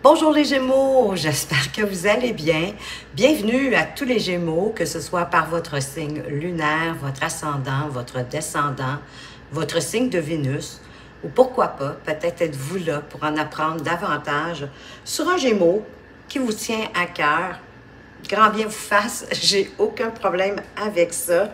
Bonjour les Gémeaux, j'espère que vous allez bien. Bienvenue à tous les Gémeaux, que ce soit par votre signe lunaire, votre ascendant, votre descendant, votre signe de Vénus, ou pourquoi pas, peut-être êtes-vous là pour en apprendre davantage sur un Gémeaux qui vous tient à cœur. Grand bien vous fasse, j'ai aucun problème avec ça.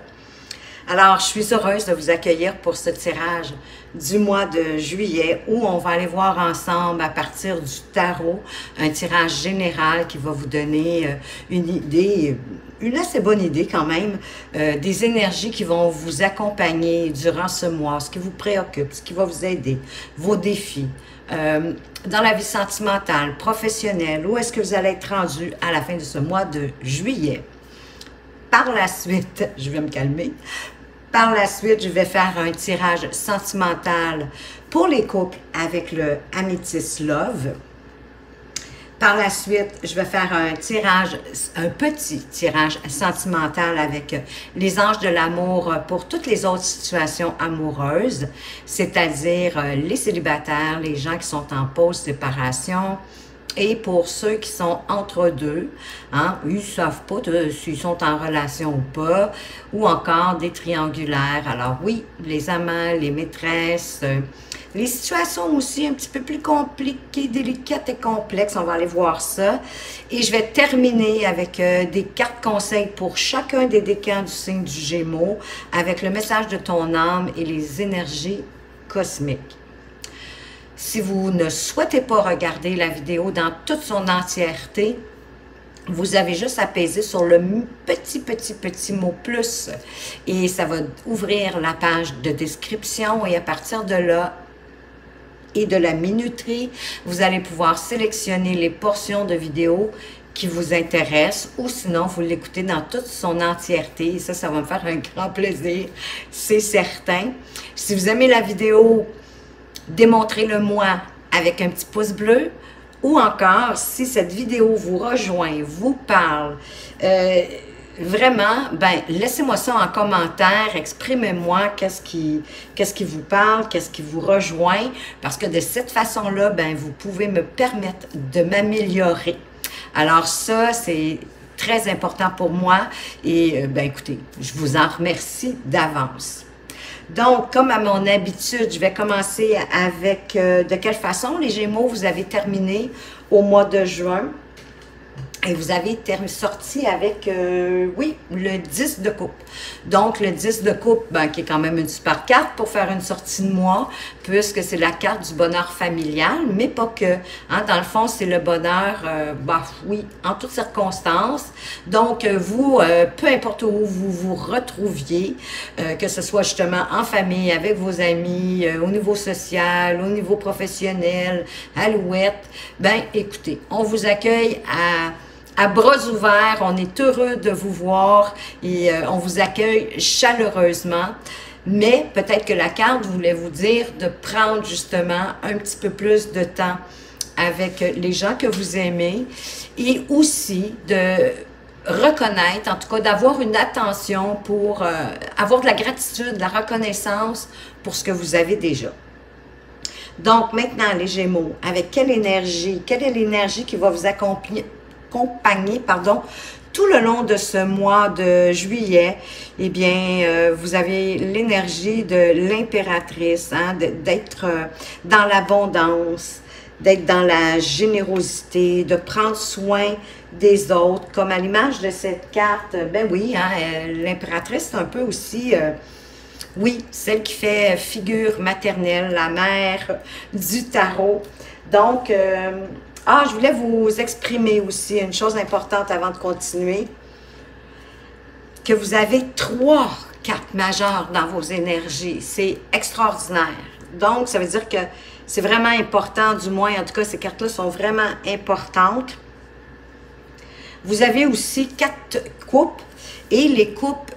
Alors, je suis heureuse de vous accueillir pour ce tirage du mois de juillet où on va aller voir ensemble à partir du tarot un tirage général qui va vous donner une idée, une assez bonne idée quand même, des énergies qui vont vous accompagner durant ce mois, ce qui vous préoccupe, ce qui va vous aider, vos défis, dans la vie sentimentale, professionnelle, où est-ce que vous allez être rendu à la fin de ce mois de juillet. Par la suite, je vais me calmer. Par la suite, je vais faire un tirage sentimental pour les couples avec le Amethyst Love. Par la suite, je vais faire un petit tirage sentimental avec les anges de l'amour pour toutes les autres situations amoureuses, c'est-à-dire les célibataires, les gens qui sont en pause séparation, et pour ceux qui sont entre deux, hein, ils ne savent pas s'ils sont en relation ou pas, ou encore des triangulaires. Alors oui, les amants, les maîtresses, les situations aussi un petit peu plus compliquées, délicates et complexes, on va aller voir ça. Et je vais terminer avec des cartes conseils pour chacun des décans du signe du Gémeaux, avec le message de ton âme et les énergies cosmiques. Si vous ne souhaitez pas regarder la vidéo dans toute son entièreté, vous avez juste à peser sur le petit mot « plus » et ça va ouvrir la page de description et à partir de là et de la minuterie, vous allez pouvoir sélectionner les portions de vidéo qui vous intéressent ou sinon vous l'écoutez dans toute son entièreté et ça va me faire un grand plaisir, c'est certain. Si vous aimez la vidéo, démontrez-le-moi avec un petit pouce bleu ou encore, si cette vidéo vous rejoint, vous parle, vraiment, ben laissez-moi ça en commentaire, exprimez-moi qu'est-ce qui vous parle, qu'est-ce qui vous rejoint, parce que de cette façon-là, ben vous pouvez me permettre de m'améliorer. Alors ça, c'est très important pour moi et ben écoutez, je vous en remercie d'avance. Donc, comme à mon habitude, je vais commencer avec de quelle façon les Gémeaux vous avez terminé au mois de juin. Et vous avez sorti avec, oui, le 10 de coupe. Donc, le 10 de coupe, ben, qui est quand même une super carte pour faire une sortie de mois, puisque c'est la carte du bonheur familial, mais pas que. Hein, dans le fond, c'est le bonheur, bah, oui, en toutes circonstances. Donc, vous, peu importe où vous vous retrouviez, que ce soit justement en famille, avec vos amis, au niveau social, au niveau professionnel, alouette, ben, écoutez, on vous accueille à bras ouverts, on est heureux de vous voir et on vous accueille chaleureusement. Mais peut-être que la carte voulait vous dire de prendre justement un petit peu plus de temps avec les gens que vous aimez et aussi de reconnaître, en tout cas d'avoir une attention pour avoir de la gratitude, de la reconnaissance pour ce que vous avez déjà. Donc maintenant les Gémeaux, avec quelle est l'énergie qui va vous accompagner, tout le long de ce mois de juillet? Eh bien, vous avez l'énergie de l'impératrice, hein, d'être dans l'abondance, d'être dans la générosité, de prendre soin des autres, comme à l'image de cette carte. Ben oui, hein, l'impératrice, c'est un peu aussi... oui, celle qui fait figure maternelle, la mère du tarot. Donc, je voulais vous exprimer aussi une chose importante avant de continuer, que vous avez 3 cartes majeures dans vos énergies. C'est extraordinaire. Donc, ça veut dire que c'est vraiment important, du moins, en tout cas, ces cartes-là sont vraiment importantes. Vous avez aussi 4 coupes. Et les coupes,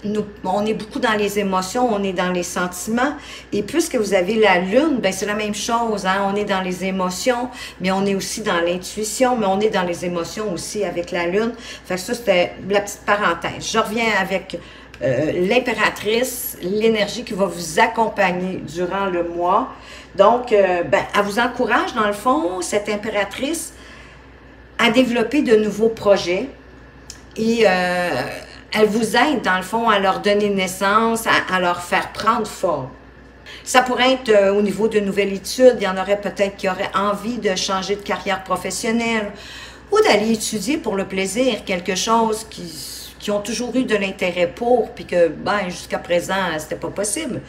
on est beaucoup dans les émotions, on est dans les sentiments. Et puisque vous avez la lune, ben c'est la même chose. Hein? On est dans les émotions, mais on est aussi dans l'intuition, mais on est dans les émotions aussi avec la lune. Fait que ça, c'était la petite parenthèse. Je reviens avec l'impératrice, l'énergie qui va vous accompagner durant le mois. Donc, elle vous encourage, dans le fond, cette impératrice, à développer de nouveaux projets et elle vous aide, dans le fond, à leur donner naissance, à leur faire prendre forme. Ça pourrait être au niveau de nouvelles études. Il y en aurait peut-être qui auraient envie de changer de carrière professionnelle ou d'aller étudier pour le plaisir, quelque chose qui ont toujours eu de l'intérêt pour, puis que, ben, jusqu'à présent, c'était pas possible.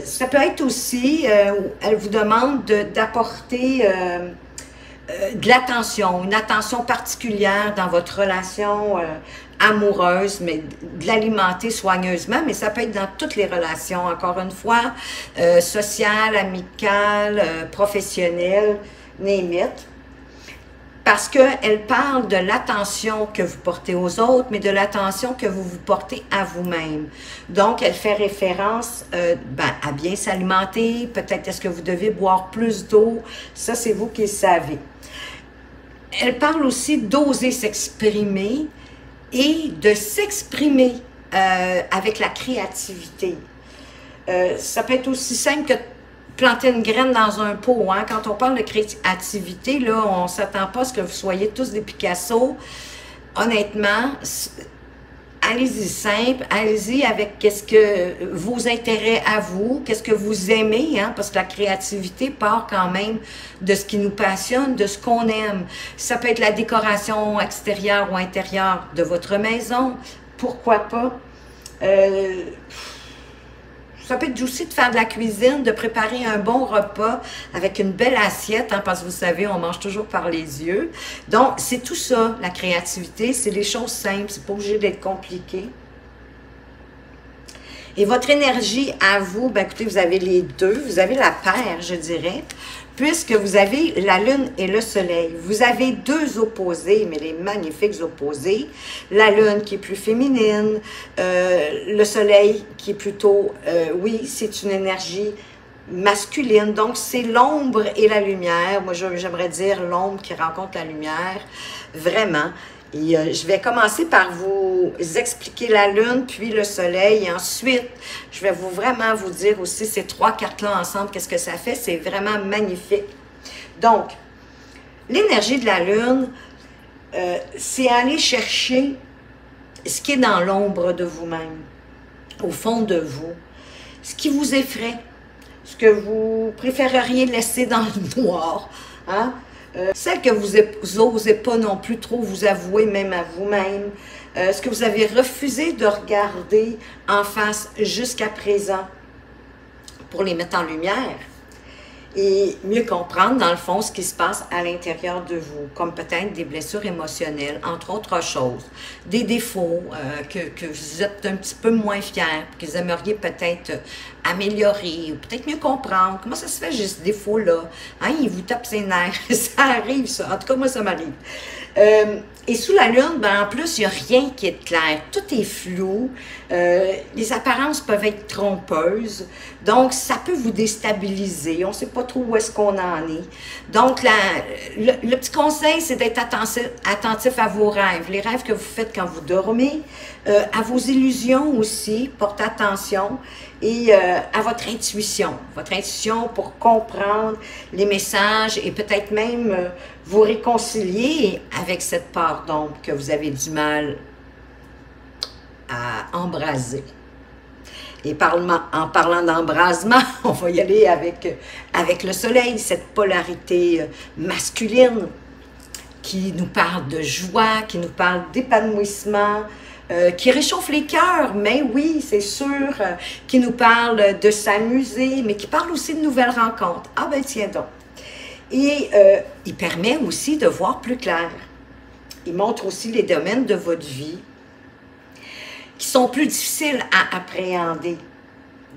Ça peut être aussi, elle vous demande d'apporter de l'attention, une attention particulière dans votre relation amoureuse, mais de l'alimenter soigneusement, mais ça peut être dans toutes les relations, encore une fois, sociales, amicales, professionnelles, name it. Parce qu'elle parle de l'attention que vous portez aux autres, mais de l'attention que vous vous portez à vous-même. Donc, elle fait référence à bien s'alimenter, peut-être est-ce que vous devez boire plus d'eau, ça c'est vous qui le savez. Elle parle aussi d'oser s'exprimer et de s'exprimer avec la créativité. Ça peut être aussi simple que planter une graine dans un pot. Hein? Quand on parle de créativité, là, on ne s'attend pas à ce que vous soyez tous des Picasso. Honnêtement, allez-y simple, allez-y avec qu'est-ce que vos intérêts à vous, qu'est-ce que vous aimez, hein? Parce que la créativité part quand même de ce qui nous passionne, de ce qu'on aime. Ça peut être la décoration extérieure ou intérieure de votre maison, pourquoi pas. Ça peut être aussi de faire de la cuisine, de préparer un bon repas avec une belle assiette, hein, parce que vous savez, on mange toujours par les yeux. Donc, c'est tout ça, la créativité, c'est les choses simples, c'est pas obligé d'être compliqué. Et votre énergie à vous, ben écoutez, vous avez les deux, vous avez la paire, je dirais, puisque vous avez la Lune et le Soleil. Vous avez deux opposés, mais les magnifiques opposés. La Lune qui est plus féminine, le Soleil qui est plutôt, oui, c'est une énergie masculine. Donc, c'est l'ombre et la lumière. Moi, j'aimerais dire l'ombre qui rencontre la lumière, vraiment. Et je vais commencer par vous expliquer la Lune, puis le Soleil. Et ensuite, je vais vraiment vous dire aussi ces trois cartes-là ensemble, qu'est-ce que ça fait. C'est vraiment magnifique. Donc, l'énergie de la Lune, c'est aller chercher ce qui est dans l'ombre de vous-même, au fond de vous, ce qui vous effraie, ce que vous préféreriez laisser dans le noir, hein? Celle que vous n'osez pas non plus trop vous avouer même à vous-même, ce que vous avez refusé de regarder en face jusqu'à présent pour les mettre en lumière et mieux comprendre dans le fond ce qui se passe à l'intérieur de vous, comme peut-être des blessures émotionnelles, entre autres choses, des défauts que vous êtes un petit peu moins fiers, que vous aimeriez peut-être améliorer, ou peut-être mieux comprendre. Comment ça se fait, juste ce défaut-là? Hein, il vous tape ses nerfs, ça arrive ça, en tout cas moi ça m'arrive. Et sous la Lune, ben, en plus, il n'y a rien qui est clair. Tout est flou. Les apparences peuvent être trompeuses. Donc, ça peut vous déstabiliser. On ne sait pas trop où est-ce qu'on en est. Donc, le petit conseil, c'est d'être attentif à vos rêves. Les rêves que vous faites quand vous dormez, à vos illusions aussi, portez attention. Et à votre intuition pour comprendre les messages et peut-être même vous réconcilier avec cette part d'ombre que vous avez du mal à embraser. Et en parlant d'embrasement, on va y aller avec le Soleil, cette polarité masculine qui nous parle de joie, qui nous parle d'épanouissement, qui réchauffe les cœurs, mais oui, c'est sûr, qui nous parle de s'amuser, mais qui parle aussi de nouvelles rencontres. Ah ben tiens donc. Et il permet aussi de voir plus clair. Il montre aussi les domaines de votre vie qui sont plus difficiles à appréhender.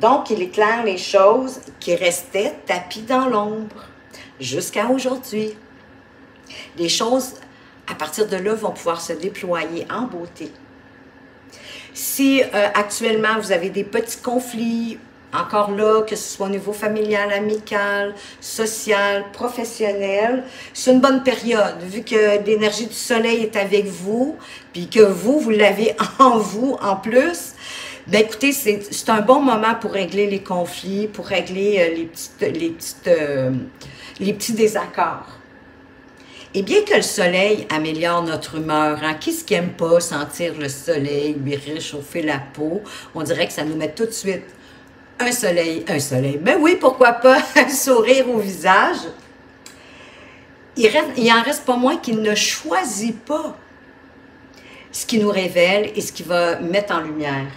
Donc, il éclaire les choses qui restaient tapies dans l'ombre jusqu'à aujourd'hui. Les choses, à partir de là, vont pouvoir se déployer en beauté. Si actuellement vous avez des petits conflits, encore là, que ce soit au niveau familial, amical, social, professionnel, c'est une bonne période, vu que l'énergie du Soleil est avec vous, puis que vous l'avez en vous en plus. Ben écoutez, c'est un bon moment pour régler les conflits, pour régler les petits désaccords. Et bien que le soleil améliore notre humeur, hein, qui est-ce qui n'aime pas sentir le soleil lui réchauffer la peau? On dirait que ça nous met tout de suite un soleil. Ben oui, pourquoi pas un sourire au visage. Il en reste pas moins qu'il ne choisit pas ce qui nous révèle et ce qui va mettre en lumière.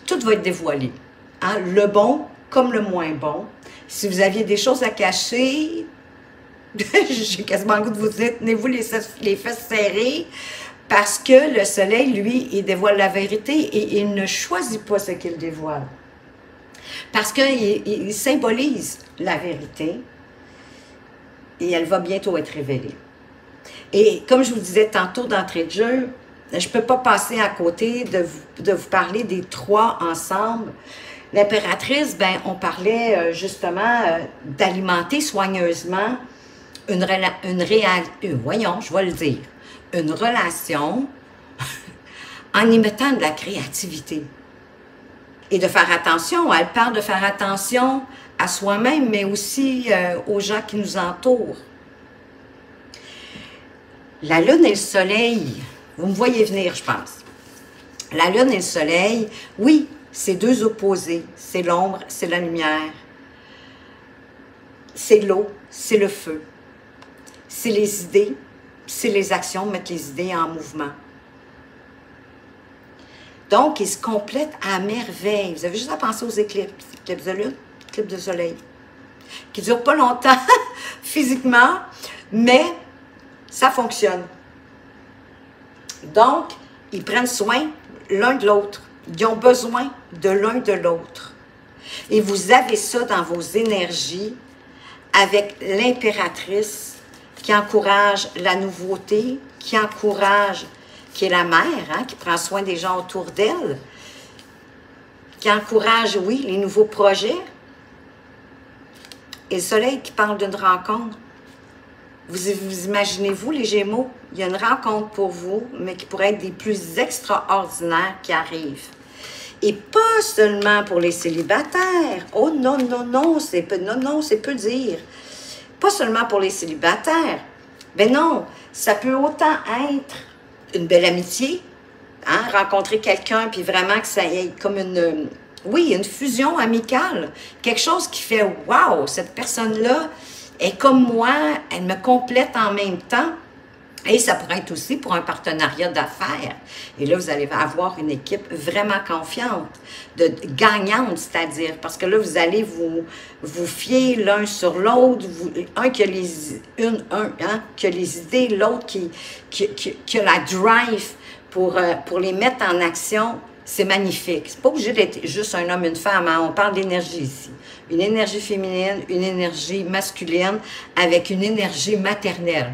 Tout va être dévoilé, hein? Le bon comme le moins bon. Si vous aviez des choses à cacher, j'ai quasiment le goût de vous dire, tenez-vous les fesses serrées, parce que le soleil, lui, il dévoile la vérité et il ne choisit pas ce qu'il dévoile. Parce qu'il symbolise la vérité et elle va bientôt être révélée. Et comme je vous disais tantôt d'entrée de jeu, je ne peux pas passer à côté de vous parler des trois ensemble. L'impératrice, ben, on parlait justement d'alimenter soigneusement une relation en y mettant de la créativité. Et de faire attention, elle parle de faire attention à soi-même, mais aussi aux gens qui nous entourent. La lune et le soleil, vous me voyez venir, je pense. La lune et le soleil, oui, c'est deux opposés. C'est l'ombre, c'est la lumière. C'est l'eau, c'est le feu. C'est les idées, c'est les actions, mettre les idées en mouvement. Donc, ils se complètent à merveille. Vous avez juste à penser aux éclipses de lune, éclipses de soleil, qui ne durent pas longtemps physiquement, mais ça fonctionne. Donc, ils prennent soin l'un de l'autre. Ils ont besoin de l'un de l'autre. Et vous avez ça dans vos énergies avec l'impératrice qui encourage la nouveauté, qui est la mère, hein, qui prend soin des gens autour d'elle, qui encourage, oui, les nouveaux projets. Et le soleil qui parle d'une rencontre. Vous imaginez-vous, les Gémeaux, il y a une rencontre pour vous, mais qui pourrait être des plus extraordinaires qui arrivent. Et pas seulement pour les célibataires. Oh non, non, non, c'est peu dire. Pas seulement pour les célibataires. Ben non, ça peut autant être une belle amitié, hein, rencontrer quelqu'un, puis vraiment que ça ait comme une fusion amicale. Quelque chose qui fait « wow, cette personne-là est comme moi, elle me complète en même temps ». Et ça pourrait être aussi pour un partenariat d'affaires. Et là, vous allez avoir une équipe vraiment confiante, gagnante, c'est-à-dire, parce que là, vous allez vous fier l'un sur l'autre, un qui a les idées, l'autre qui a la drive pour les mettre en action. C'est magnifique. C'est pas obligé d'être juste un homme, une femme, hein? On parle d'énergie ici. Une énergie féminine, une énergie masculine, avec une énergie maternelle.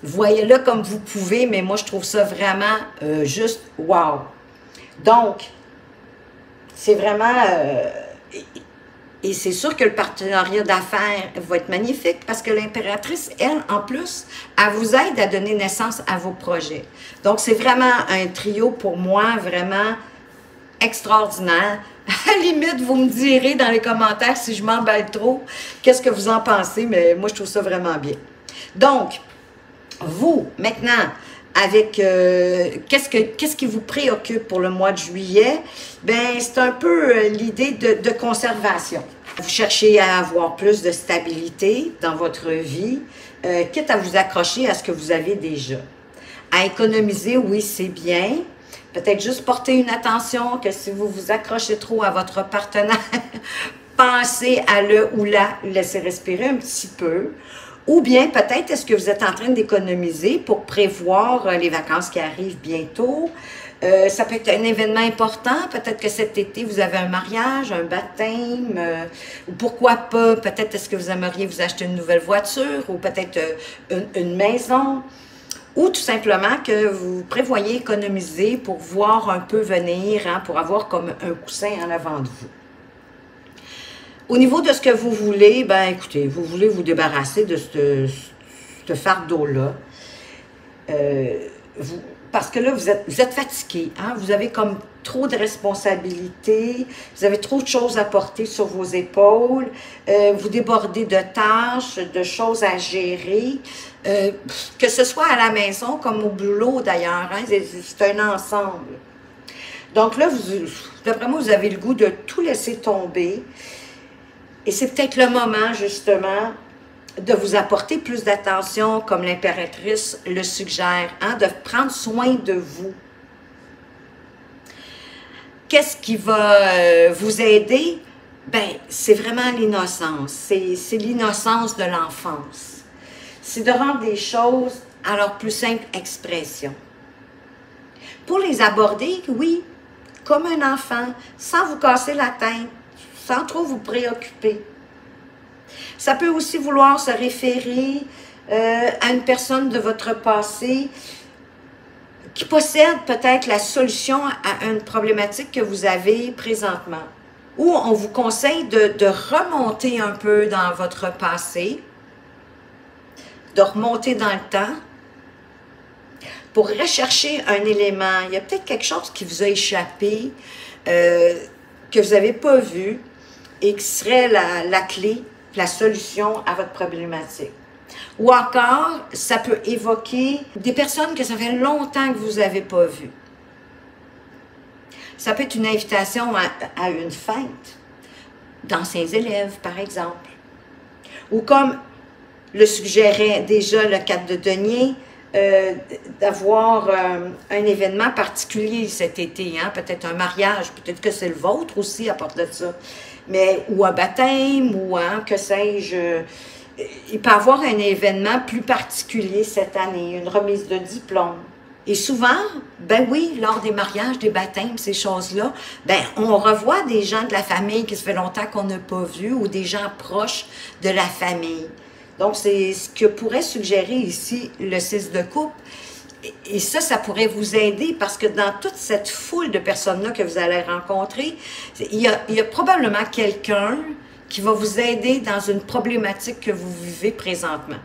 Voyez-le comme vous pouvez, mais moi, je trouve ça vraiment juste wow. Donc, c'est vraiment... et c'est sûr que le partenariat d'affaires va être magnifique parce que l'impératrice, elle, en plus, elle vous aide à donner naissance à vos projets. Donc, c'est vraiment un trio pour moi, vraiment extraordinaire. À la limite, vous me direz dans les commentaires si je m'emballe trop, qu'est-ce que vous en pensez, mais moi, je trouve ça vraiment bien. Donc, vous, maintenant, avec qu'est-ce qui vous préoccupe pour le mois de juillet? Bien, c'est un peu l'idée de conservation. Vous cherchez à avoir plus de stabilité dans votre vie, quitte à vous accrocher à ce que vous avez déjà. À économiser, oui, c'est bien. Peut-être juste porter une attention que si vous vous accrochez trop à votre partenaire, pensez à le ou la laisser respirer un petit peu. Ou bien, peut-être, est-ce que vous êtes en train d'économiser pour prévoir les vacances qui arrivent bientôt? Ça peut être un événement important. Peut-être que cet été, vous avez un mariage, un baptême. Ou pourquoi pas, peut-être est-ce que vous aimeriez vous acheter une nouvelle voiture ou peut-être une maison. Ou tout simplement que vous prévoyez économiser pour voir un peu venir, hein, pour avoir comme un coussin en avant de vous. Au niveau de ce que vous voulez, ben écoutez, vous voulez vous débarrasser de ce fardeau-là. Parce que là, vous êtes fatigué, hein? Vous avez comme trop de responsabilités, vous avez trop de choses à porter sur vos épaules, vous débordez de tâches, de choses à gérer, que ce soit à la maison comme au boulot d'ailleurs, hein, c'est un ensemble. Donc là, d'après moi, vous avez le goût de tout laisser tomber et c'est peut-être le moment justement de vous apporter plus d'attention comme l'impératrice le suggère, hein, de prendre soin de vous. Qu'est-ce qui va vous aider? Ben, c'est vraiment l'innocence. C'est l'innocence de l'enfance. C'est de rendre les choses à leur plus simple expression. Pour les aborder, oui, comme un enfant, sans vous casser la tête, sans trop vous préoccuper. Ça peut aussi vouloir se référer à une personne de votre passé qui possède peut-être la solution à une problématique que vous avez présentement. Ou on vous conseille de remonter un peu dans votre passé, de remonter dans le temps, pour rechercher un élément. Il y a peut-être quelque chose qui vous a échappé, que vous n'avez pas vu, et qui serait la clé, la solution à votre problématique. Ou encore, ça peut évoquer des personnes que ça fait longtemps que vous n'avez pas vues. Ça peut être une invitation à une fête d'anciens élèves, par exemple. Ou comme le suggérait déjà le 4 de denier, d'avoir un événement particulier cet été, hein? Peut-être un mariage, peut-être que c'est le vôtre aussi à part de ça, mais ou un baptême, ou hein, que sais-je, il peut y avoir un événement plus particulier cette année, une remise de diplôme. Et souvent, ben oui, lors des mariages, des baptêmes, ces choses-là, ben on revoit des gens de la famille qui se fait longtemps qu'on n'a pas vu, ou des gens proches de la famille. Donc, c'est ce que pourrait suggérer ici le 6 de coupe. Et ça pourrait vous aider parce que dans toute cette foule de personnes-là que vous allez rencontrer, il y a probablement quelqu'un qui va vous aider dans une problématique que vous vivez présentement.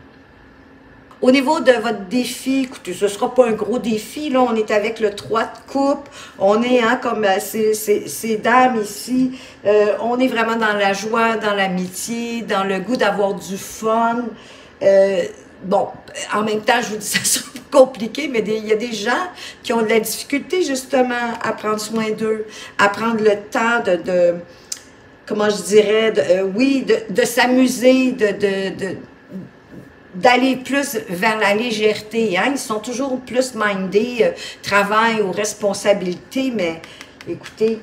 Au niveau de votre défi, écoutez, ce ne sera pas un gros défi, là, on est avec le 3 de coupe, on est hein, comme ces dames ici, on est vraiment dans la joie, dans l'amitié, dans le goût d'avoir du fun. Bon, en même temps, je vous dis, ça sera pas compliqué, mais il y a des gens qui ont de la difficulté justement à prendre soin d'eux, à prendre le temps comment je dirais, oui, de s'amuser, d'aller plus vers la légèreté. Hein? Ils sont toujours plus mindés, travail ou responsabilité, mais écoutez,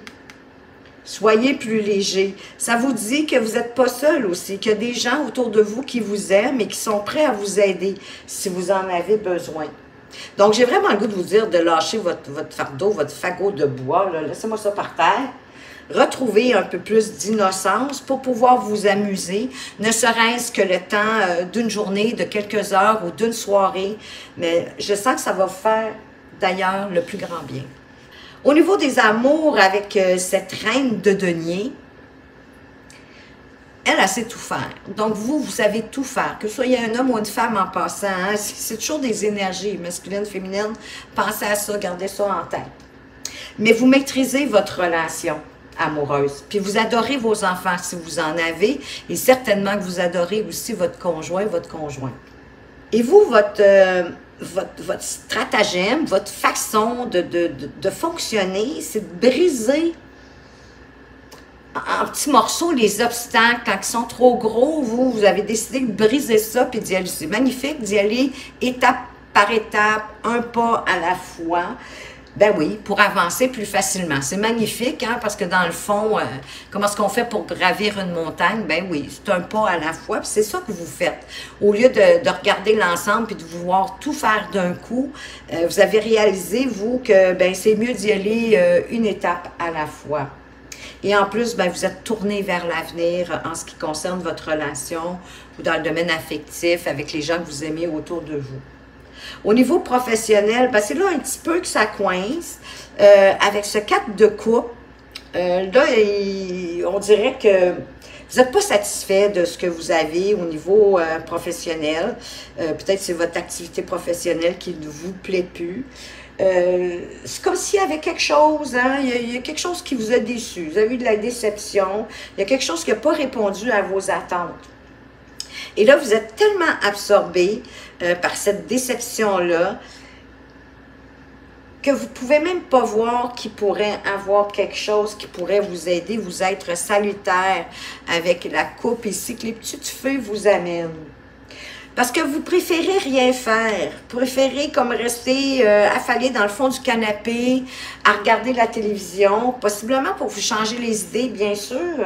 soyez plus léger. Ça vous dit que vous n'êtes pas seul aussi, qu'il y a des gens autour de vous qui vous aiment et qui sont prêts à vous aider si vous en avez besoin. Donc, j'ai vraiment le goût de vous dire de lâcher votre fardeau, votre fagot de bois. Laissez-moi ça par terre. Retrouvez un peu plus d'innocence pour pouvoir vous amuser, ne serait-ce que le temps d'une journée, de quelques heures ou d'une soirée. Mais je sens que ça va vous faire d'ailleurs le plus grand bien. Au niveau des amours avec cette reine de denier, elle sait tout faire. Donc, vous savez tout faire. Que vous soyez un homme ou une femme en passant, hein, c'est toujours des énergies masculines, féminines. Pensez à ça, gardez ça en tête. Mais vous maîtrisez votre relation amoureuse. Puis vous adorez vos enfants si vous en avez. Et certainement que vous adorez aussi votre conjoint, votre conjointe. Et vous, votre stratagème, votre façon de fonctionner, c'est de briser en petits morceaux les obstacles. Quand ils sont trop gros, vous avez décidé de briser ça puis d'y aller. C'est magnifique d'y aller étape par étape, un pas à la fois. Ben oui, pour avancer plus facilement. C'est magnifique, hein, parce que dans le fond, comment est-ce qu'on fait pour gravir une montagne? Ben oui, c'est un pas à la fois, puis c'est ça que vous faites. Au lieu de regarder l'ensemble puis de vouloir tout faire d'un coup, vous avez réalisé, vous, que ben c'est mieux d'y aller une étape à la fois. Et en plus, ben, vous êtes tourné vers l'avenir en ce qui concerne votre relation ou dans le domaine affectif avec les gens que vous aimez autour de vous. Au niveau professionnel, ben c'est là un petit peu que ça coince. Avec ce 4 de coupe, là, on dirait que vous Vous n'êtes pas satisfait de ce que vous avez au niveau professionnel. Peut-être c'est votre activité professionnelle qui ne vous plaît plus. C'est comme s'il y avait quelque chose, hein? Il y a quelque chose qui vous a déçu. Vous avez eu de la déception. Il y a quelque chose qui n'a pas répondu à vos attentes. Et là, vous êtes tellement absorbé par cette déception-là que vous ne pouvez même pas voir qu'il pourrait avoir quelque chose qui pourrait vous aider, vous être salutaire avec la coupe ici, que les petites feuilles vous amènent. Parce que vous préférez rien faire. Vous préférez comme rester affalé dans le fond du canapé, à regarder la télévision, possiblement pour vous changer les idées, bien sûr.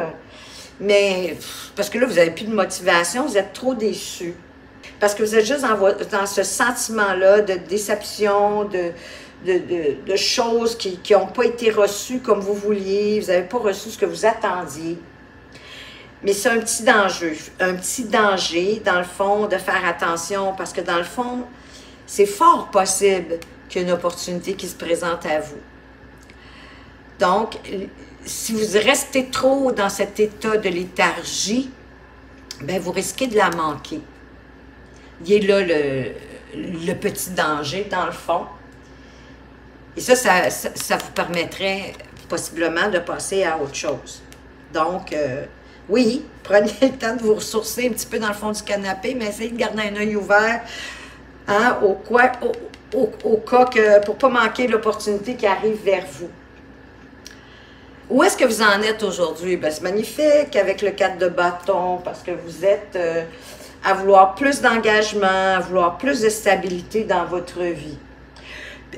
Mais parce que là, vous n'avez plus de motivation, vous êtes trop déçus. Parce que vous êtes juste dans ce sentiment-là de déception, de choses qui n'ont pas été reçues comme vous vouliez, vous n'avez pas reçu ce que vous attendiez. Mais c'est un petit danger, dans le fond, de faire attention, parce que dans le fond, c'est fort possible qu'il y ait une opportunité qui se présente à vous. Donc, si vous restez trop dans cet état de léthargie, bien, vous risquez de la manquer. Il est là le petit danger, dans le fond. Et ça vous permettrait possiblement de passer à autre chose. Donc, oui, prenez le temps de vous ressourcer un petit peu dans le fond du canapé, mais essayez de garder un œil ouvert hein, au cas que, pour ne pas manquer l'opportunité qui arrive vers vous. Où est-ce que vous en êtes aujourd'hui? Ben, c'est magnifique avec le 4 de bâton, parce que vous êtes à vouloir plus d'engagement, à vouloir plus de stabilité dans votre vie.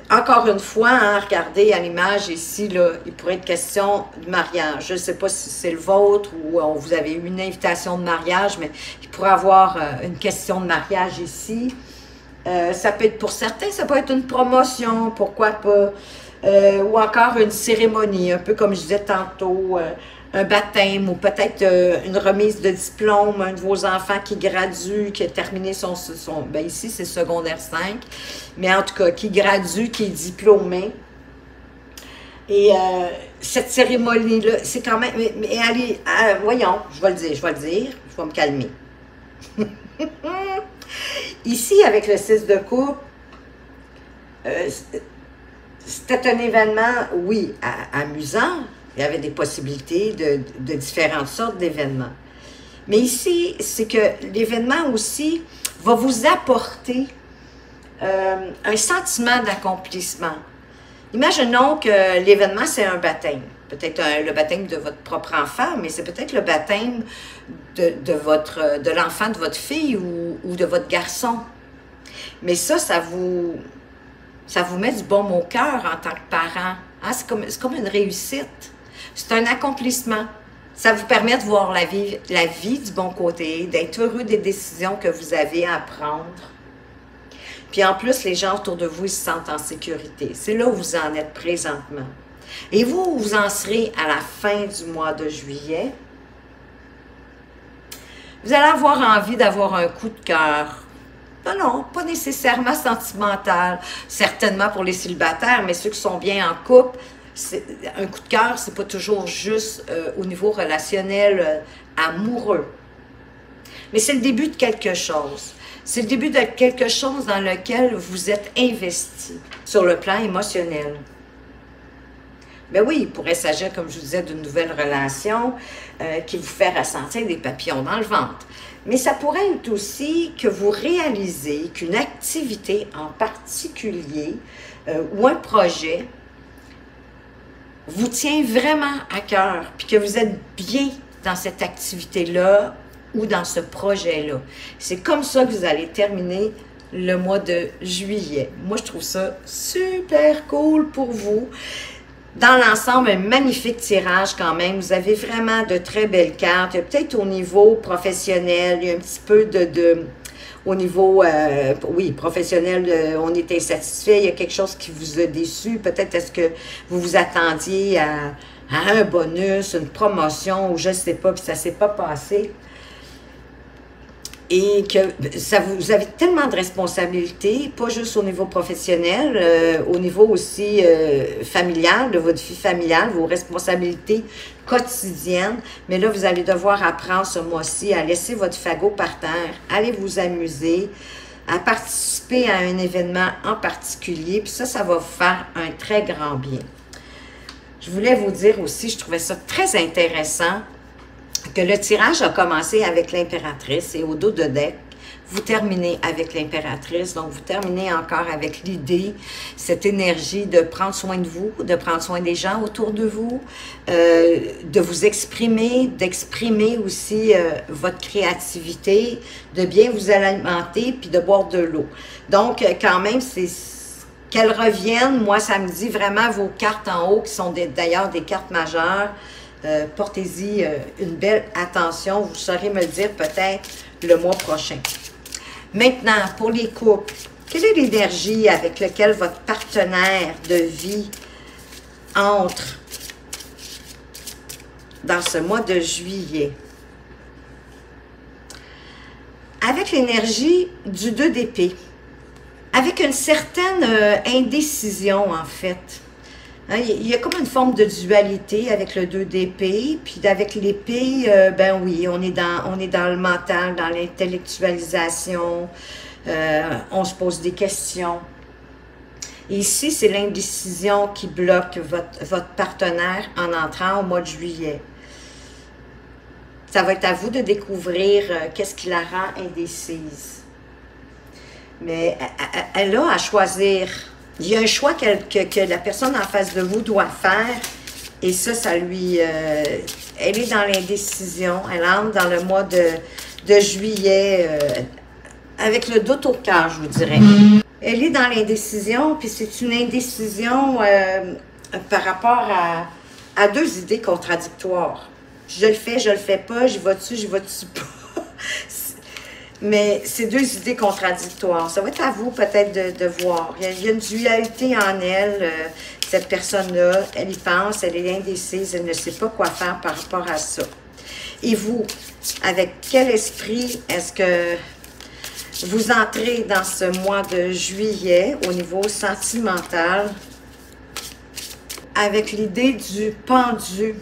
Encore une fois, hein, regardez à l'image ici, là, il pourrait être question de mariage. Je ne sais pas si c'est le vôtre ou vous avez eu une invitation de mariage, mais il pourrait avoir une question de mariage ici. Ça peut être pour certains, ça peut être une promotion, pourquoi pas. Ou encore une cérémonie, un peu comme je disais tantôt, un baptême ou peut-être une remise de diplôme, un de vos enfants qui gradue, qui a terminé ben ici c'est secondaire 5, mais en tout cas qui gradue, qui est diplômé. Et cette cérémonie-là, c'est quand même, mais allez, voyons, je vais le dire, je vais me calmer. Ici, avec le 6 de coupe, c'était un événement, oui, amusant. Il y avait des possibilités de différentes sortes d'événements. Mais ici, c'est que l'événement aussi va vous apporter un sentiment d'accomplissement. Imaginons que l'événement, c'est un baptême. Peut-être le baptême de votre propre enfant, mais c'est peut-être le baptême de l'enfant de votre fille ou de votre garçon. Mais ça vous met du baume au cœur en tant que parent. Hein? C'est comme une réussite. C'est un accomplissement. Ça vous permet de voir la vie du bon côté, d'être heureux des décisions que vous avez à prendre. Puis en plus, les gens autour de vous, ils se sentent en sécurité. C'est là où vous en êtes présentement. Et vous en serez à la fin du mois de juillet. Vous allez avoir envie d'avoir un coup de cœur. Non, pas nécessairement sentimental. Certainement pour les célibataires, mais ceux qui sont bien en couple, un coup de cœur, c'est pas toujours juste au niveau relationnel amoureux. Mais c'est le début de quelque chose. C'est le début de quelque chose dans lequel vous êtes investi sur le plan émotionnel. Ben oui, il pourrait s'agir, comme je vous disais, d'une nouvelle relation qui vous fait ressentir des papillons dans le ventre. Mais ça pourrait être aussi que vous réalisez qu'une activité en particulier ou un projet vous tient vraiment à cœur, puis que vous êtes bien dans cette activité-là ou dans ce projet-là. C'est comme ça que vous allez terminer le mois de juillet. Moi, je trouve ça super cool pour vous. Dans l'ensemble, un magnifique tirage quand même. Vous avez vraiment de très belles cartes. Il y a peut-être au niveau professionnel, il y a un petit peu au niveau, oui, professionnel, on est insatisfait. Il y a quelque chose qui vous a déçu. Peut-être est-ce que vous vous attendiez à un bonus, une promotion, ou je ne sais pas, puis ça ne s'est pas passé. et que vous avez tellement de responsabilités, pas juste au niveau professionnel, au niveau aussi familial, de votre vie familiale, vos responsabilités quotidiennes. Mais là, vous allez devoir apprendre ce mois-ci à laisser votre fagot par terre, aller vous amuser, à participer à un événement en particulier. Puis ça va vous faire un très grand bien. Je voulais vous dire aussi, je trouvais ça très intéressant, que le tirage a commencé avec l'impératrice et au dos de deck, vous terminez avec l'impératrice. Donc, vous terminez encore avec l'idée, cette énergie de prendre soin de vous, de prendre soin des gens autour de vous, de vous exprimer, d'exprimer aussi votre créativité, de bien vous alimenter, puis de boire de l'eau. Donc, quand même, c'est qu'elles reviennent. Moi, ça me dit vraiment vos cartes en haut, qui sont d'ailleurs des cartes majeures. Portez-y une belle attention. Vous saurez me le dire peut-être le mois prochain. Maintenant, pour les couples, quelle est l'énergie avec laquelle votre partenaire de vie entre dans ce mois de juillet? Avec l'énergie du 2 d'épée, avec une certaine indécision en fait. Il y a comme une forme de dualité avec le 2 d'épée, puis avec l'épée, ben oui, on est dans le mental, dans l'intellectualisation, on se pose des questions. Et ici, c'est l'indécision qui bloque votre partenaire en entrant au mois de juillet. Ça va être à vous de découvrir qu'est-ce qui la rend indécise. Mais elle a à choisir. Il y a un choix que la personne en face de vous doit faire, et ça lui... elle est dans l'indécision, elle entre dans le mois de juillet, avec le doute au cœur, je vous dirais. Elle est dans l'indécision, puis c'est une indécision par rapport à deux idées contradictoires. Je le fais pas, j'y vais-tu pas. Mais c'est deux idées contradictoires. Ça va être à vous peut-être de voir. Il y a une dualité en elle. Cette personne-là, elle y pense, elle est indécise, elle ne sait pas quoi faire par rapport à ça. Et vous, avec quel esprit est-ce que vous entrez dans ce mois de juillet au niveau sentimental avec l'idée du pendu?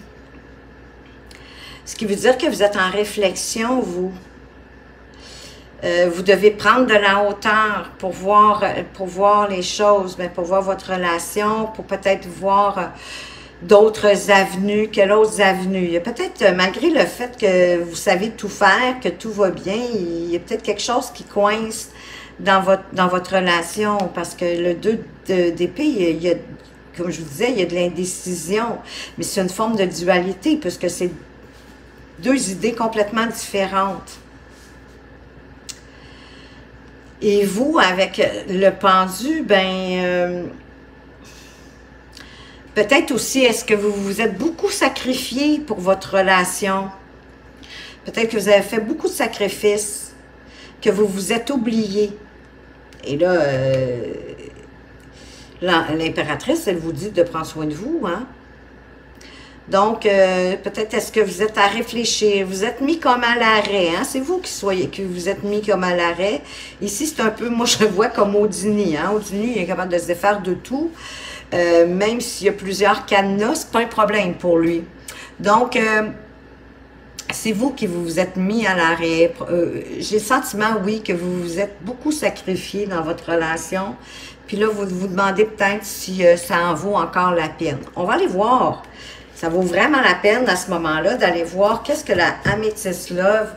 Ce qui veut dire que vous êtes en réflexion, vous. Vous devez prendre de la hauteur pour voir les choses, mais pour voir votre relation, pour peut-être voir d'autres avenues, quelles autres avenues. Il y a peut-être, malgré le fait que vous savez tout faire, que tout va bien, il y a peut-être quelque chose qui coince dans votre relation, parce que le 2 d'épée, il y a, comme je vous disais, il y a de l'indécision, mais c'est une forme de dualité, puisque c'est deux idées complètement différentes. Et vous, avec le pendu, ben, peut-être aussi, est-ce que vous vous êtes beaucoup sacrifié pour votre relation? Peut-être que vous avez fait beaucoup de sacrifices, que vous vous êtes oublié. Et là, l'impératrice, elle vous dit de prendre soin de vous, hein? Donc, peut-être est-ce que vous êtes à réfléchir, vous êtes mis comme à l'arrêt, hein? C'est vous que vous êtes mis comme à l'arrêt. Ici, c'est un peu, moi je le vois comme Houdini, hein? Houdini, il est capable de se défaire de tout, même s'il y a plusieurs cadenas, c'est pas un problème pour lui. Donc, c'est vous qui vous êtes mis à l'arrêt. J'ai le sentiment, oui, que vous vous êtes beaucoup sacrifié dans votre relation. Puis là, vous vous demandez peut-être si ça en vaut encore la peine. On va aller voir. Ça vaut vraiment la peine à ce moment-là d'aller voir qu'est-ce que la Amethyst Love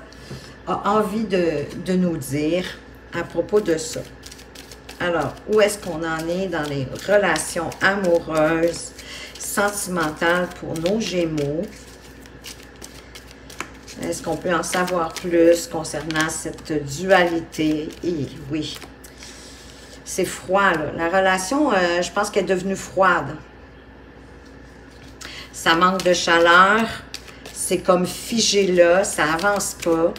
a envie de nous dire à propos de ça. Alors, où est-ce qu'on en est dans les relations amoureuses, sentimentales pour nos Gémeaux? Est-ce qu'on peut en savoir plus concernant cette dualité? Et oui, c'est froid, là. La relation, je pense qu'elle est devenue froide. Ça manque de chaleur, c'est comme figé là, ça avance pas.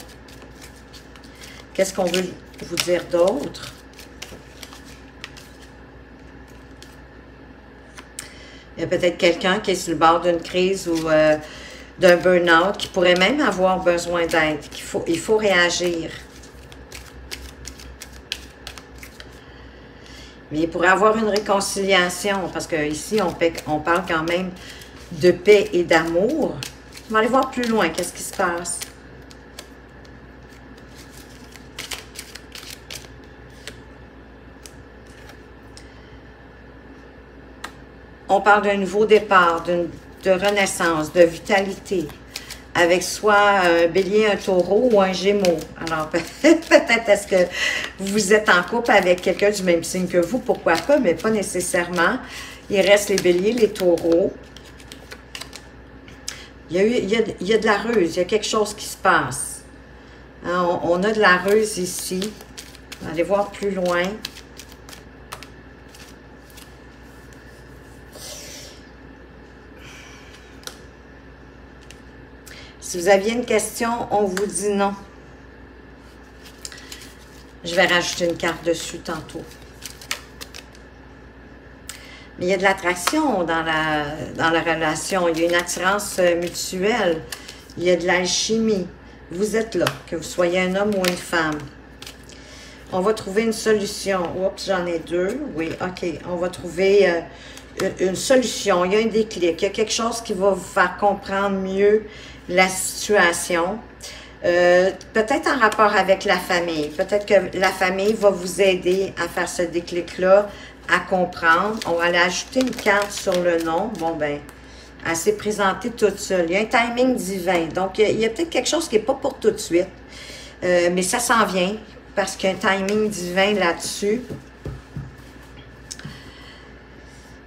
Qu'est-ce qu'on veut vous dire d'autre? Il y a peut-être quelqu'un qui est sur le bord d'une crise ou d'un burn-out, qui pourrait même avoir besoin d'aide. Il faut réagir. Mais il pourrait y avoir une réconciliation, parce qu'ici, on parle quand même de paix et d'amour. On va aller voir plus loin, qu'est-ce qui se passe. On parle d'un nouveau départ, de renaissance, de vitalité, avec soit un bélier, un taureau ou un gémeau. Alors, peut-être est-ce que vous êtes en couple avec quelqu'un du même signe que vous, pourquoi pas, mais pas nécessairement. Il reste les béliers, les taureaux. Il y a de la ruse, il y a quelque chose qui se passe. Hein, on a de la ruse ici. On va aller voir plus loin. Si vous aviez une question, on vous dit non. Je vais rajouter une carte dessus tantôt. Mais il y a de l'attraction dans la relation. Il y a une attirance mutuelle. Il y a de l'alchimie. Vous êtes là, que vous soyez un homme ou une femme. On va trouver une solution. Oups, j'en ai deux. Oui, OK. On va trouver une solution. Il y a un déclic. Il y a quelque chose qui va vous faire comprendre mieux la situation. Peut-être en rapport avec la famille. Peut-être que la famille va vous aider à faire ce déclic-là, à comprendre. On va aller ajouter une carte sur le nom. Bon, ben, elle s'est présentée toute seule. Il y a un timing divin. Donc, il y a peut-être quelque chose qui n'est pas pour tout de suite. Mais ça s'en vient parce qu'il y a un timing divin là-dessus.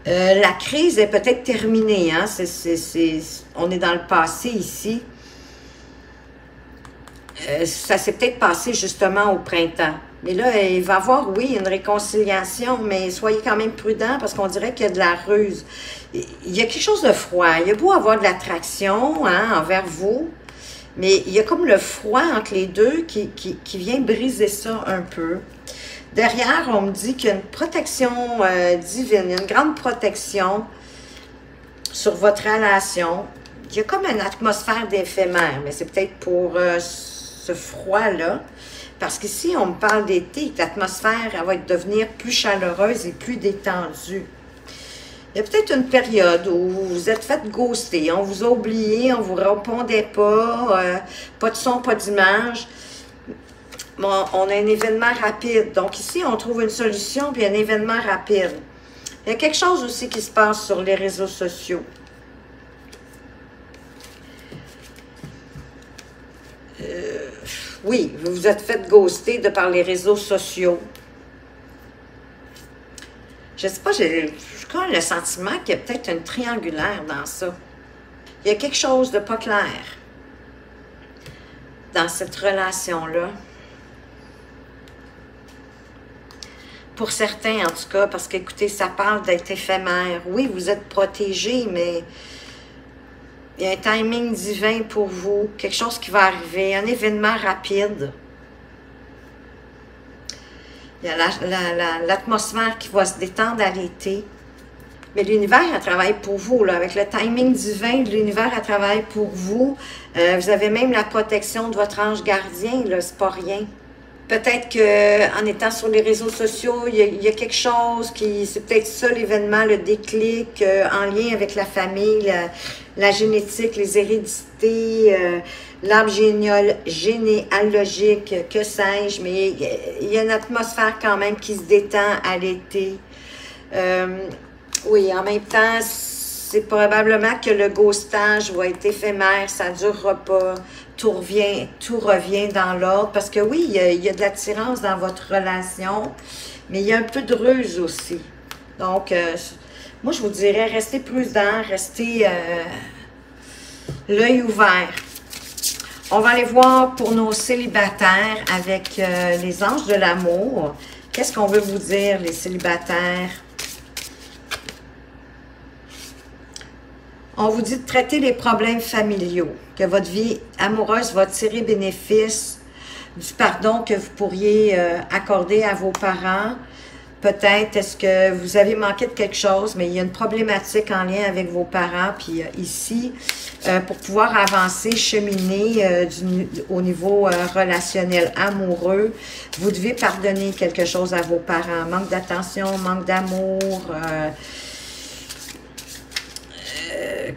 La crise est peut-être terminée. Hein? On est dans le passé ici. Ça s'est peut-être passé justement au printemps. Mais là, il va y avoir, oui, une réconciliation, mais soyez quand même prudents parce qu'on dirait qu'il y a de la ruse. Il y a quelque chose de froid. Il y a beau avoir de l'attraction hein, envers vous, mais il y a comme le froid entre les deux qui vient briser ça un peu. Derrière, on me dit qu'il y a une protection divine, une grande protection sur votre relation. Il y a comme une atmosphère d'éphémère, mais c'est peut-être pour ce froid-là. Parce qu'ici, on me parle d'été, que l'atmosphère va devenir plus chaleureuse et plus détendue. Il y a peut-être une période où vous vous êtes fait ghoster, on vous a oublié, on ne vous répondait pas, pas de son, pas d'image. Bon, on a un événement rapide. Donc ici, on trouve une solution puis un événement rapide. Il y a quelque chose aussi qui se passe sur les réseaux sociaux. Oui, vous vous êtes fait ghoster de par les réseaux sociaux. Je ne sais pas, j'ai quand même le sentiment qu'il y a peut-être une triangulaire dans ça. Il y a quelque chose de pas clair dans cette relation-là. Pour certains, en tout cas, parce qu'écoutez, ça parle d'être éphémère. Oui, vous êtes protégés, mais il y a un timing divin pour vous, quelque chose qui va arriver, un événement rapide. Il y a l'atmosphère qui va se détendre à l'été. Mais l'univers, elle travaille pour vous, là, avec le timing divin de l'univers, elle travaille pour vous. Vous avez même la protection de votre ange gardien, là, c'est pas rien. Peut-être qu'en étant sur les réseaux sociaux, il y a quelque chose qui... C'est peut-être ça l'événement, le déclic, en lien avec la famille, la génétique, les hérédités, l'arbre généalogique, que sais-je, mais il y a une atmosphère quand même qui se détend à l'été. Oui, en même temps, c'est probablement que le ghostage va être éphémère, ça ne durera pas. Tout revient dans l'ordre. Parce que oui, il y a de l'attirance dans votre relation, mais il y a un peu de ruse aussi. Donc, moi, je vous dirais, restez prudent, restez l'œil ouvert. On va aller voir pour nos célibataires avec les anges de l'amour. Qu'est-ce qu'on veut vous dire, les célibataires? On vous dit de traiter les problèmes familiaux, que votre vie amoureuse va tirer bénéfice du pardon que vous pourriez accorder à vos parents. peut-être, est-ce que vous avez manqué de quelque chose, mais il y a une problématique en lien avec vos parents. Puis ici, pour pouvoir avancer, cheminer au niveau relationnel, amoureux, vous devez pardonner quelque chose à vos parents. Manque d'attention, manque d'amour,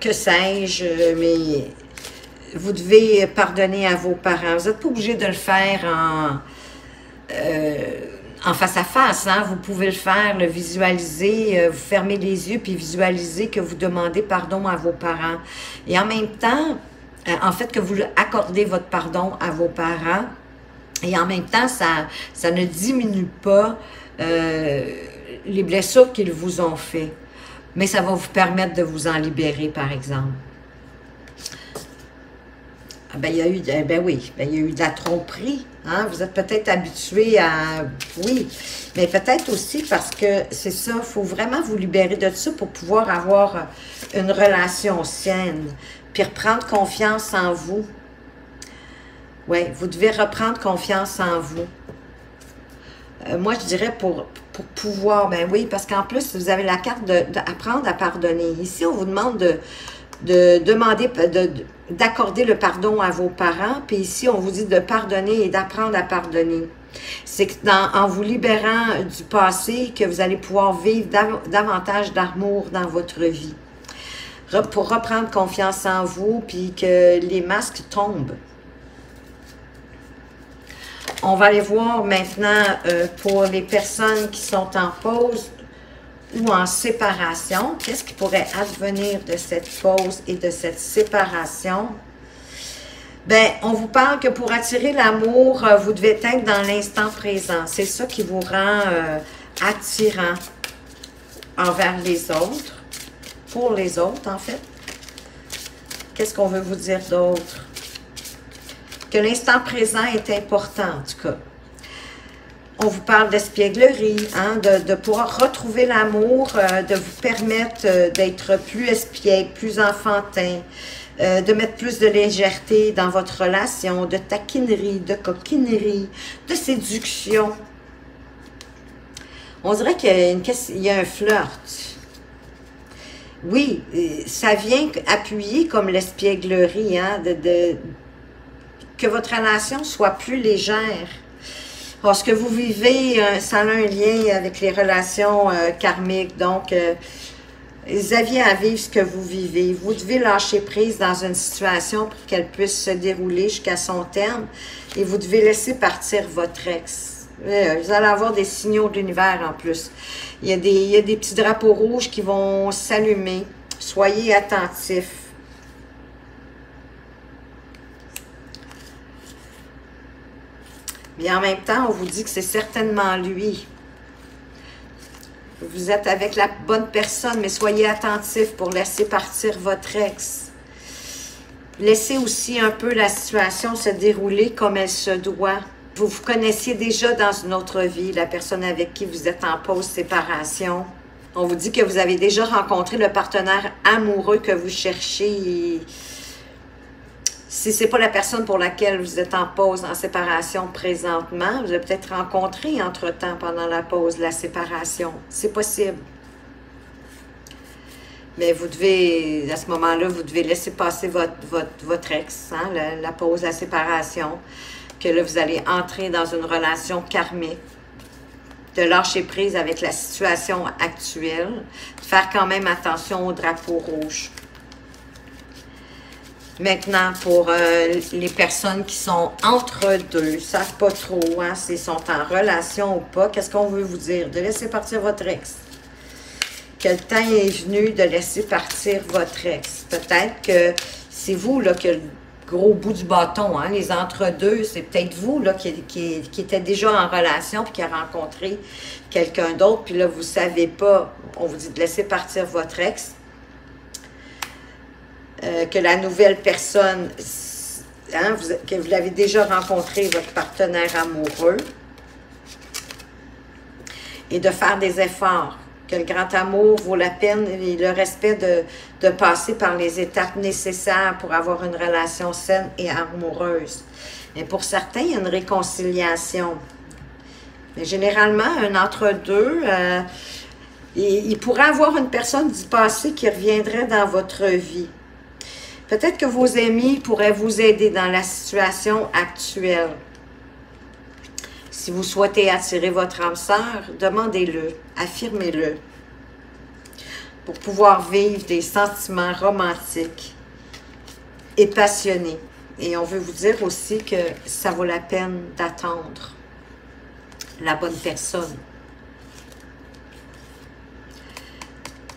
que sais-je, mais vous devez pardonner à vos parents. Vous n'êtes pas obligé de le faire en face à face, hein? Vous pouvez le faire, le visualiser, vous fermez les yeux puis visualiser que vous demandez pardon à vos parents. Et en même temps, en fait, que vous accordez votre pardon à vos parents, et en même temps, ça ne diminue pas les blessures qu'ils vous ont fait. Mais ça va vous permettre de vous en libérer, par exemple. Ben, il y a eu, ben oui, ben, il y a eu de la tromperie. Hein? Vous êtes peut-être habitué à... Oui, mais peut-être aussi parce que c'est ça, il faut vraiment vous libérer de ça pour pouvoir avoir une relation saine, puis reprendre confiance en vous. Oui, vous devez reprendre confiance en vous. Moi, je dirais pour pouvoir, ben oui, parce qu'en plus, vous avez la carte d'apprendre à pardonner. Ici, on vous demande d'accorder le pardon à vos parents, puis ici, on vous dit de pardonner et d'apprendre à pardonner. C'est en vous libérant du passé que vous allez pouvoir vivre davantage d'amour dans votre vie. Pour reprendre confiance en vous, puis que les masques tombent. On va aller voir maintenant pour les personnes qui sont en pause ou en séparation. Qu'est-ce qui pourrait advenir de cette pause et de cette séparation? Bien, on vous parle que pour attirer l'amour, vous devez être dans l'instant présent. C'est ça qui vous rend attirant envers les autres, pour les autres en fait. Qu'est-ce qu'on veut vous dire d'autre? Que l'instant présent est important, en tout cas. On vous parle d'espièglerie, hein, de pouvoir retrouver l'amour, de vous permettre d'être plus espiègle, plus enfantin, de mettre plus de légèreté dans votre relation, de taquinerie, de coquinerie, de séduction. On dirait qu'il y a un flirt. Oui, ça vient appuyer comme l'espièglerie, hein, que votre relation soit plus légère. Parce que vous vivez, ça a un lien avec les relations karmiques. Donc, vous aviez à vivre ce que vous vivez. Vous devez lâcher prise dans une situation pour qu'elle puisse se dérouler jusqu'à son terme. Et vous devez laisser partir votre ex. Vous allez avoir des signaux de l'univers en plus. Il y a des petits drapeaux rouges qui vont s'allumer. Soyez attentifs. Mais en même temps, on vous dit que c'est certainement lui. Vous êtes avec la bonne personne, mais soyez attentifs pour laisser partir votre ex. Laissez aussi un peu la situation se dérouler comme elle se doit. Vous vous connaissiez déjà dans une autre vie, la personne avec qui vous êtes en pause séparation. On vous dit que vous avez déjà rencontré le partenaire amoureux que vous cherchez. Si ce n'est pas la personne pour laquelle vous êtes en pause, en séparation présentement, vous avez peut-être rencontré entre-temps pendant la pause, la séparation. C'est possible. Mais vous devez, à ce moment-là, vous devez laisser passer votre ex, hein, la pause, la séparation, que là, vous allez entrer dans une relation karmique, de lâcher prise avec la situation actuelle, de faire quand même attention au drapeau rouge. Maintenant, pour les personnes qui sont entre deux, ne savent pas trop hein, s'ils sont en relation ou pas, qu'est-ce qu'on veut vous dire? De laisser partir votre ex. Que le temps est venu de laisser partir votre ex. Peut-être que c'est vous là, qui a le gros bout du bâton. Hein, les entre-deux, c'est peut-être vous là, qui était déjà en relation puis qui a rencontré quelqu'un d'autre. Puis là, vous ne savez pas, on vous dit de laisser partir votre ex. Que la nouvelle personne, hein, que vous l'avez déjà rencontré, votre partenaire amoureux, et de faire des efforts, que le grand amour vaut la peine et le respect de passer par les étapes nécessaires pour avoir une relation saine et amoureuse. Et pour certains, il y a une réconciliation. Mais généralement, un entre-deux, il pourrait avoir une personne du passé qui reviendrait dans votre vie. Peut-être que vos amis pourraient vous aider dans la situation actuelle. Si vous souhaitez attirer votre âme sœur, demandez-le, affirmez-le, pour pouvoir vivre des sentiments romantiques et passionnés. Et on veut vous dire aussi que ça vaut la peine d'attendre la bonne personne.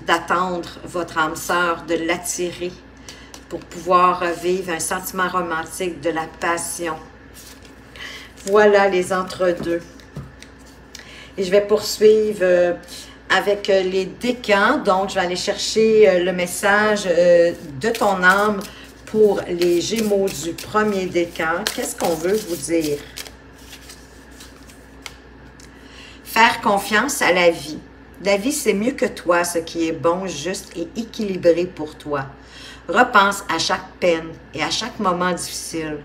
D'attendre votre âme sœur, de l'attirer pour pouvoir vivre un sentiment romantique, de la passion. Voilà les entre-deux. Et je vais poursuivre avec les décans. Donc, je vais aller chercher le message de ton âme pour les Gémeaux du premier décan. Qu'est-ce qu'on veut vous dire? Faire confiance à la vie. La vie, c'est mieux que toi, ce qui est bon, juste et équilibré pour toi. Repense à chaque peine et à chaque moment difficile.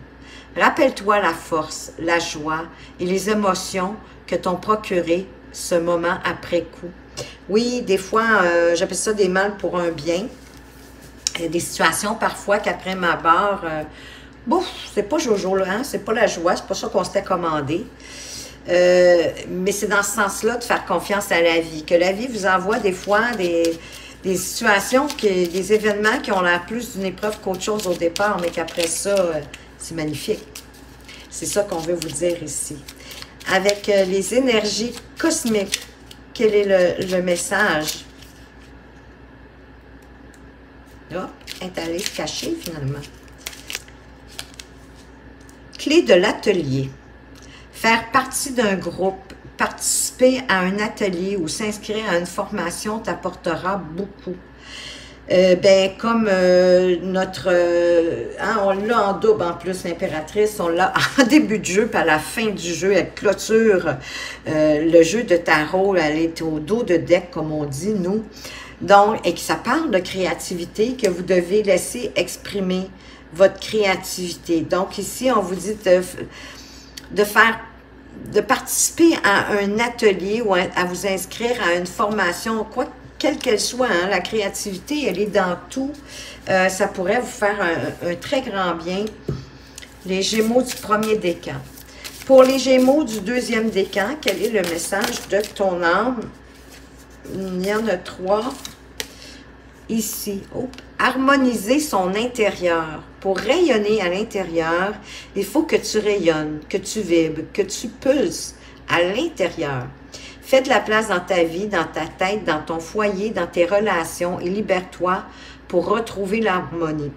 Rappelle-toi la force, la joie et les émotions que t'ont procuré ce moment après coup. Oui, des fois, j'appelle ça des mal pour un bien. Il y a des situations parfois qu'après ma barre, bouf, c'est pas Jojo, là, hein? C'est pas la joie, c'est pas ça qu'on s'était commandé. Mais c'est dans ce sens-là de faire confiance à la vie. Que la vie vous envoie des fois des situations, des événements qui ont l'air plus d'une épreuve qu'autre chose au départ, mais qu'après ça, c'est magnifique. C'est ça qu'on veut vous dire ici. Avec les énergies cosmiques, quel est le message? Hop, est allé se cacher finalement. Clé de l'atelier. Faire partie d'un groupe, participer à un atelier ou s'inscrire à une formation t'apportera beaucoup. Comme notre... on l'a en double en plus, l'impératrice, on l'a en début de jeu, puis à la fin du jeu, elle clôture le jeu de tarot, elle est au dos de deck, comme on dit, nous. Donc, et que ça parle de créativité, que vous devez laisser exprimer votre créativité. Donc, ici, on vous dit de participer à un atelier ou à vous inscrire à une formation, quelle qu'elle soit, hein, la créativité, elle est dans tout. Ça pourrait vous faire un très grand bien. Les Gémeaux du premier décan. Pour les Gémeaux du deuxième décan, quel est le message de ton âme? Il y en a 3 ici. Oh. Harmoniser son intérieur. Pour rayonner à l'intérieur, il faut que tu rayonnes, que tu vibres, que tu pulses à l'intérieur. Fais de la place dans ta vie, dans ta tête, dans ton foyer, dans tes relations et libère-toi pour retrouver l'harmonie.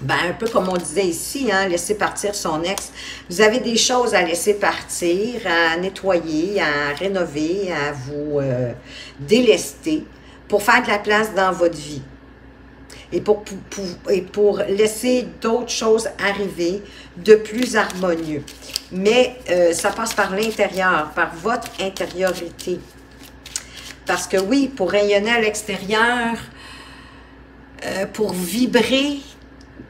Ben, un peu comme on disait ici, hein, laisser partir son ex. Vous avez des choses à laisser partir, à nettoyer, à rénover, à vous délester pour faire de la place dans votre vie. Et pour laisser d'autres choses arriver de plus harmonieux. Mais ça passe par l'intérieur, par votre intériorité. Parce que oui, pour rayonner à l'extérieur, pour vibrer,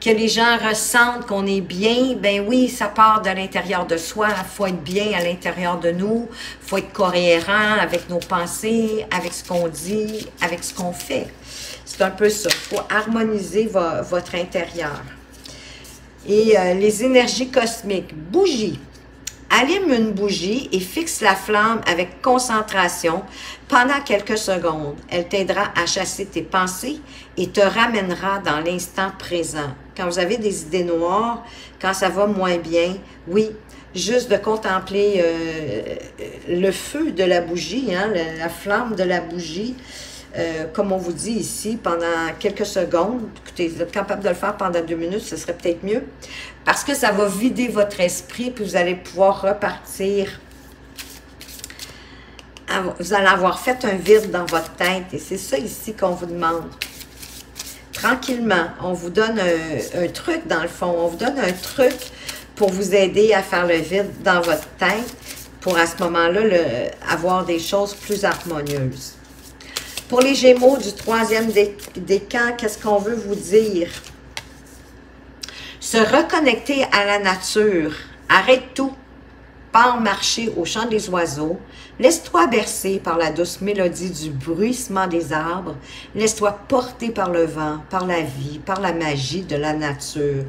que les gens ressentent qu'on est bien, ben oui, ça part de l'intérieur de soi. Il faut être bien à l'intérieur de nous. Il faut être cohérent avec nos pensées, avec ce qu'on dit, avec ce qu'on fait. C'est un peu ça. Il faut harmoniser votre intérieur. Et les énergies cosmiques. Bougie. Allume une bougie et fixe la flamme avec concentration pendant quelques secondes. Elle t'aidera à chasser tes pensées et te ramènera dans l'instant présent. Quand vous avez des idées noires, quand ça va moins bien, oui, juste de contempler le feu de la bougie, hein, la flamme de la bougie, comme on vous dit ici, pendant quelques secondes. Écoutez, vous êtes capable de le faire pendant 2 minutes, ce serait peut-être mieux. Parce que ça va vider votre esprit, puis vous allez pouvoir repartir. Vous allez avoir fait un vide dans votre tête, et c'est ça ici qu'on vous demande. Tranquillement, on vous donne un truc dans le fond, on vous donne un truc pour vous aider à faire le vide dans votre tête, pour à ce moment-là, avoir des choses plus harmonieuses. Pour les Gémeaux du troisième décan, qu'est-ce qu'on veut vous dire? Se reconnecter à la nature. Arrête tout. Pars marcher au chant des oiseaux. Laisse-toi bercer par la douce mélodie du bruissement des arbres. Laisse-toi porter par le vent, par la vie, par la magie de la nature.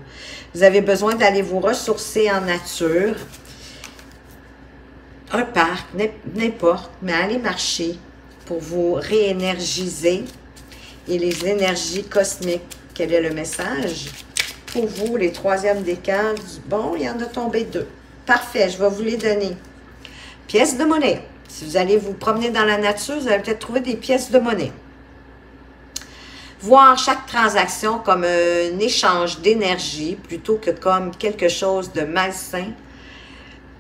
Vous avez besoin d'aller vous ressourcer en nature. Un parc, n'importe, mais allez marcher pour vous réénergiser. Et les énergies cosmiques, quel est le message? Pour vous, les troisièmes décans, bon, il y en a tombé 2. Parfait, je vais vous les donner. Pièces de monnaie. Si vous allez vous promener dans la nature, vous allez peut-être trouver des pièces de monnaie. Voir chaque transaction comme un échange d'énergie plutôt que comme quelque chose de malsain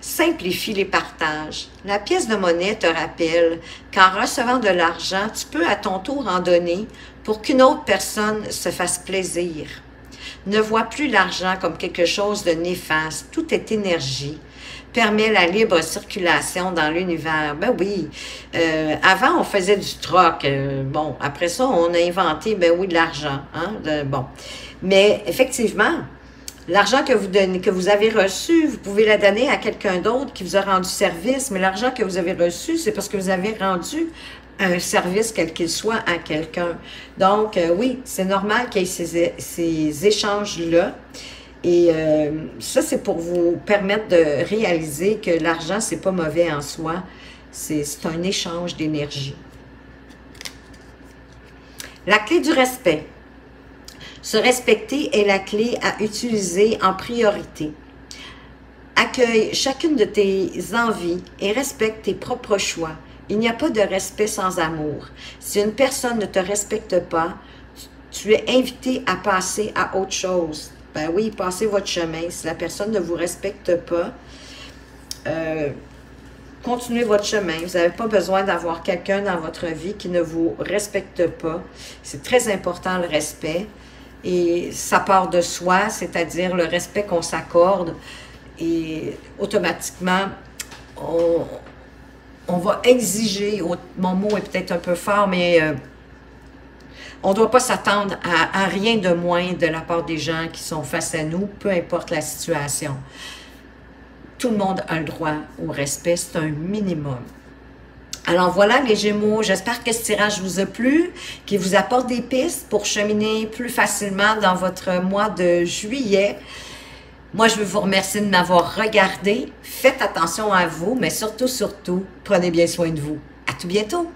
simplifie les partages. La pièce de monnaie te rappelle qu'en recevant de l'argent, tu peux à ton tour en donner pour qu'une autre personne se fasse plaisir. Ne vois plus l'argent comme quelque chose de néfaste. Tout est énergie. Permet la libre circulation dans l'univers. Ben oui, avant, on faisait du troc. Bon, après ça, on a inventé, ben oui, de l'argent. Hein, bon. Mais effectivement, l'argent que vous donnez, que vous avez reçu, vous pouvez la donner à quelqu'un d'autre qui vous a rendu service. Mais l'argent que vous avez reçu, c'est parce que vous avez rendu un service, quel qu'il soit, à quelqu'un. Donc, oui, c'est normal qu'il y ait ces échanges-là. Et ça, c'est pour vous permettre de réaliser que l'argent, c'est pas mauvais en soi. C'est un échange d'énergie. La clé du respect. Se respecter est la clé à utiliser en priorité. Accueille chacune de tes envies et respecte tes propres choix. Il n'y a pas de respect sans amour. Si une personne ne te respecte pas, tu es invité à passer à autre chose. Ben oui, passez votre chemin. Si la personne ne vous respecte pas, continuez votre chemin. Vous n'avez pas besoin d'avoir quelqu'un dans votre vie qui ne vous respecte pas. C'est très important le respect. Et ça part de soi, c'est-à-dire le respect qu'on s'accorde. Et automatiquement, on va exiger, mon mot est peut-être un peu fort, mais on ne doit pas s'attendre à rien de moins de la part des gens qui sont face à nous, peu importe la situation. Tout le monde a le droit au respect, c'est un minimum. Alors voilà les Gémeaux, j'espère que ce tirage vous a plu, qu'il vous apporte des pistes pour cheminer plus facilement dans votre mois de juillet. Moi, je veux vous remercier de m'avoir regardé. Faites attention à vous, mais surtout, prenez bien soin de vous. À tout bientôt!